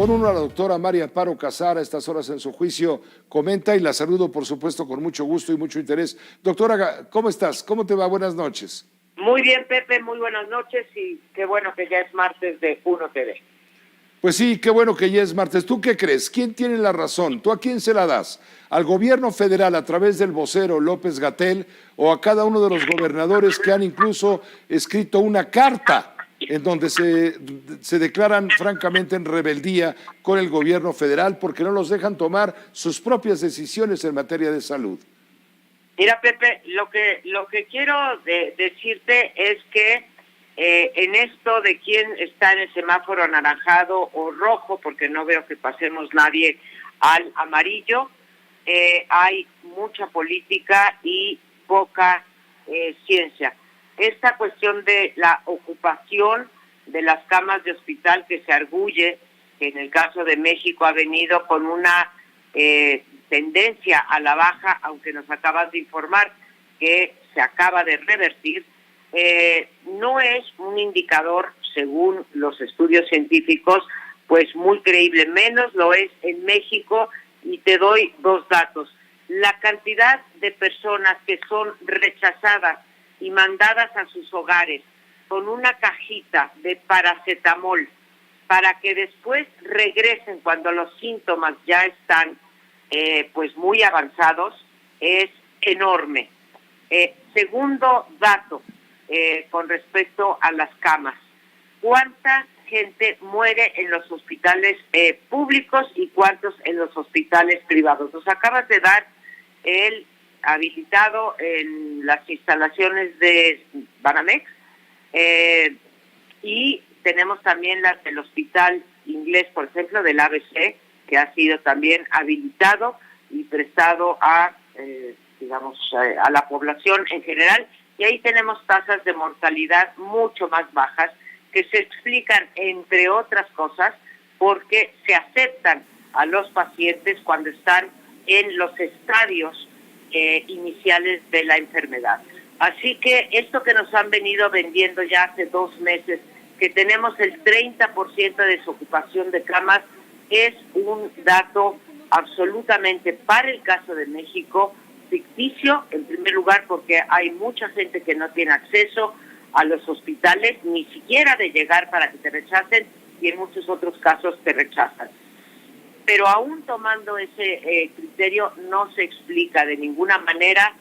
Pon uno a la doctora María Amparo Casar a estas horas en su juicio, comenta y la saludo por supuesto con mucho gusto y mucho interés. Doctora, ¿cómo estás? ¿Cómo te va? Buenas noches. Muy bien, Pepe, muy buenas noches y qué bueno que ya es martes de Uno TV. Pues sí, qué bueno que ya es martes. ¿Tú qué crees? ¿Quién tiene la razón? ¿Tú a quién se la das? ¿Al gobierno federal a través del vocero López-Gatell o a cada uno de los gobernadores que han incluso escrito una carta en donde se declaran francamente en rebeldía con el gobierno federal porque no los dejan tomar sus propias decisiones en materia de salud? Mira, Pepe, lo que quiero decirte es que en esto de quién está en el semáforo anaranjado o rojo, porque no veo que pasemos nadie al amarillo, hay mucha política y poca ciencia. Esta cuestión de la ocupación de las camas de hospital que se arguye, que en el caso de México ha venido con una tendencia a la baja, aunque nos acabas de informar que se acaba de revertir, no es un indicador, según los estudios científicos, pues muy creíble. Menos lo es en México, y te doy dos datos. La cantidad de personas que son rechazadas y mandadas a sus hogares con una cajita de paracetamol para que después regresen cuando los síntomas ya están pues muy avanzados, es enorme. Segundo dato, con respecto a las camas. ¿Cuánta gente muere en los hospitales públicos y cuántos en los hospitales privados? Nos acabas de dar el habilitado en las instalaciones de Banamex y tenemos también las del Hospital Inglés, por ejemplo, del ABC, que ha sido también habilitado y prestado a la población en general, y ahí tenemos tasas de mortalidad mucho más bajas que se explican, entre otras cosas, porque se aceptan a los pacientes cuando están en los estadios iniciales de la enfermedad. Así que esto que nos han venido vendiendo ya hace 2 meses, que tenemos el 30% de desocupación de camas, es un dato absolutamente, para el caso de México, ficticio, en primer lugar porque hay mucha gente que no tiene acceso a los hospitales, ni siquiera de llegar para que te rechacen, y en muchos otros casos te rechazan. Pero aún tomando ese criterio, no se explica de ninguna manera.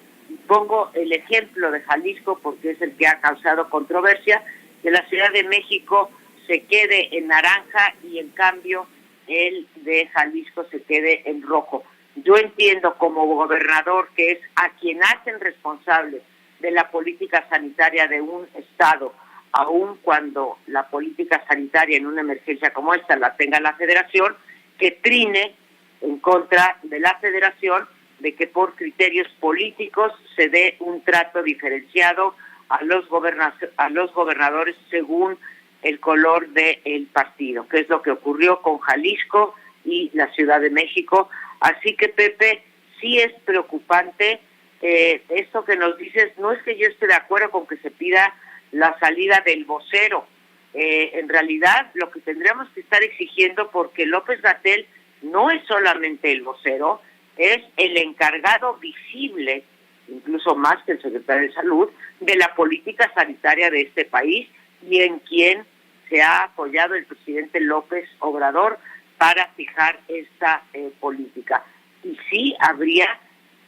Pongo el ejemplo de Jalisco porque es el que ha causado controversia, que la Ciudad de México se quede en naranja y en cambio el de Jalisco se quede en rojo. Yo entiendo como gobernador que es a quien hacen responsable de la política sanitaria de un estado, aun cuando la política sanitaria en una emergencia como esta la tenga la federación, que trine en contra de la federación de que por criterios políticos se dé un trato diferenciado a los gobernadores según el color del partido, que es lo que ocurrió con Jalisco y la Ciudad de México. Así que, Pepe, sí es preocupante esto que nos dices. No es que yo esté de acuerdo con que se pida la salida del vocero. En realidad, lo que tendríamos que estar exigiendo, porque López-Gatell no es solamente el vocero, es el encargado visible, incluso más que el secretario de Salud, de la política sanitaria de este país, y en quien se ha apoyado el presidente López Obrador para fijar esta política. Y sí habría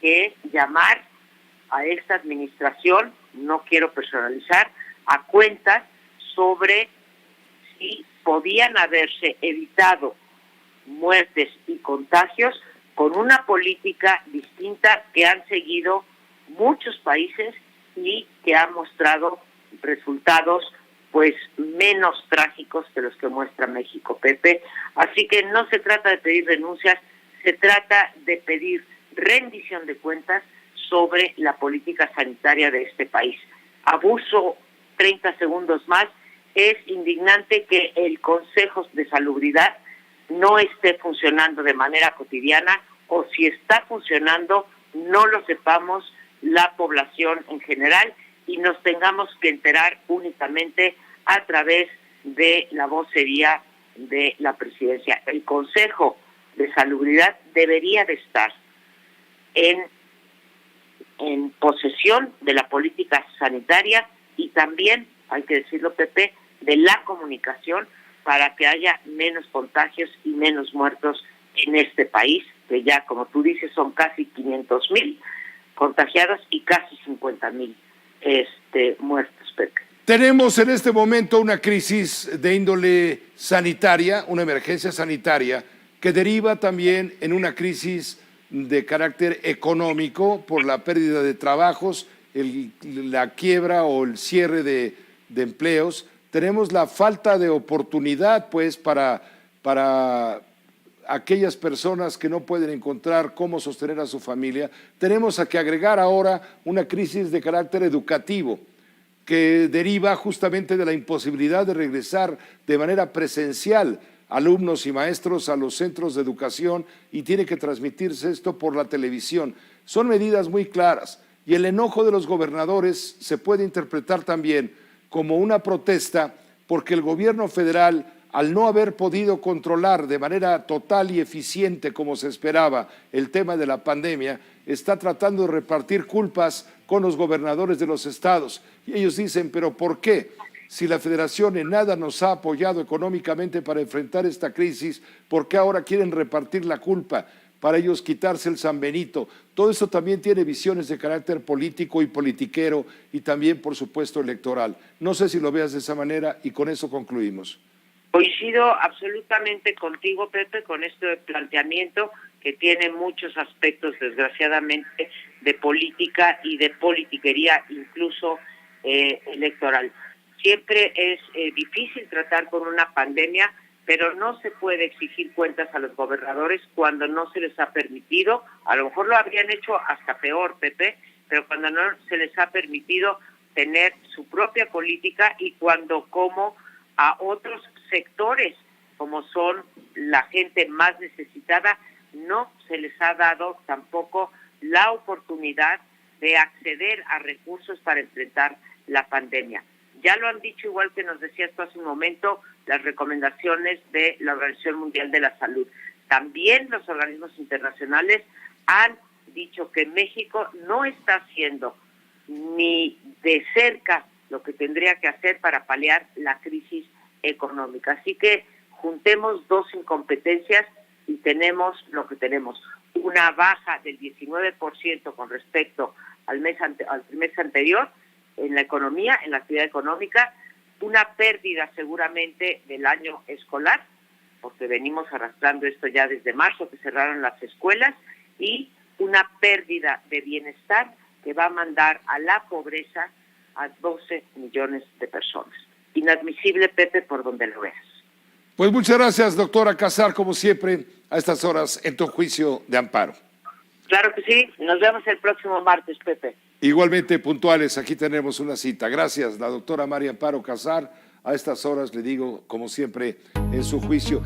que llamar a esta administración, no quiero personalizar, a cuentas sobre si podían haberse evitado muertes y contagios con una política distinta que han seguido muchos países y que ha mostrado resultados pues menos trágicos que los que muestra México, Pepe. Así que no se trata de pedir renuncias, se trata de pedir rendición de cuentas sobre la política sanitaria de este país. Abuso 30 segundos más. Es indignante que el Consejo de Salubridad no esté funcionando de manera cotidiana, o si está funcionando, no lo sepamos la población en general y nos tengamos que enterar únicamente a través de la vocería de la presidencia. El Consejo de Salubridad debería de estar en posesión de la política sanitaria y también, hay que decirlo, Pepe, de la comunicación para que haya menos contagios y menos muertos en este país, que ya, como tú dices, son casi 500,000 contagiados y casi 50,000 muertos, Pepe. Tenemos en este momento una crisis de índole sanitaria, una emergencia sanitaria, que deriva también en una crisis de carácter económico por la pérdida de trabajos, la quiebra o el cierre de empleos. Tenemos la falta de oportunidad, pues, para aquellas personas que no pueden encontrar cómo sostener a su familia. Tenemos que agregar ahora una crisis de carácter educativo, que deriva justamente de la imposibilidad de regresar de manera presencial alumnos y maestros a los centros de educación, y tiene que transmitirse esto por la televisión. Son medidas muy claras, y el enojo de los gobernadores se puede interpretar también como una protesta porque el gobierno federal, al no haber podido controlar de manera total y eficiente como se esperaba el tema de la pandemia, está tratando de repartir culpas con los gobernadores de los estados. Y ellos dicen, ¿pero por qué? Si la federación en nada nos ha apoyado económicamente para enfrentar esta crisis, ¿por qué ahora quieren repartir la culpa? Para ellos quitarse el San Benito. Todo eso también tiene visiones de carácter político y politiquero y también, por supuesto, electoral. No sé si lo veas de esa manera y con eso concluimos. Coincido absolutamente contigo, Pepe, con este planteamiento que tiene muchos aspectos, desgraciadamente, de política y de politiquería, incluso electoral. Siempre es difícil tratar con una pandemia, pero no se puede exigir cuentas a los gobernadores cuando no se les ha permitido. A lo mejor lo habrían hecho hasta peor, Pepe, pero cuando no se les ha permitido tener su propia política y cuando, como a otros sectores, como son la gente más necesitada, no se les ha dado tampoco la oportunidad de acceder a recursos para enfrentar la pandemia. Ya lo han dicho, igual que nos decías tú hace un momento, las recomendaciones de la Organización Mundial de la Salud. También los organismos internacionales han dicho que México no está haciendo ni de cerca lo que tendría que hacer para paliar la crisis económica. Así que juntemos dos incompetencias y tenemos lo que tenemos. Una baja del 19% con respecto al trimestre anterior en la economía, en la actividad económica, una pérdida seguramente del año escolar, porque venimos arrastrando esto ya desde marzo, que cerraron las escuelas, y una pérdida de bienestar que va a mandar a la pobreza a 12 millones de personas. Inadmisible, Pepe, por donde lo veas. Pues muchas gracias, doctora Casar, como siempre, a estas horas en tu juicio de amparo. Claro que sí, nos vemos el próximo martes, Pepe. Igualmente puntuales, aquí tenemos una cita. Gracias, la doctora María Amparo Casar. A estas horas le digo, como siempre, en su juicio.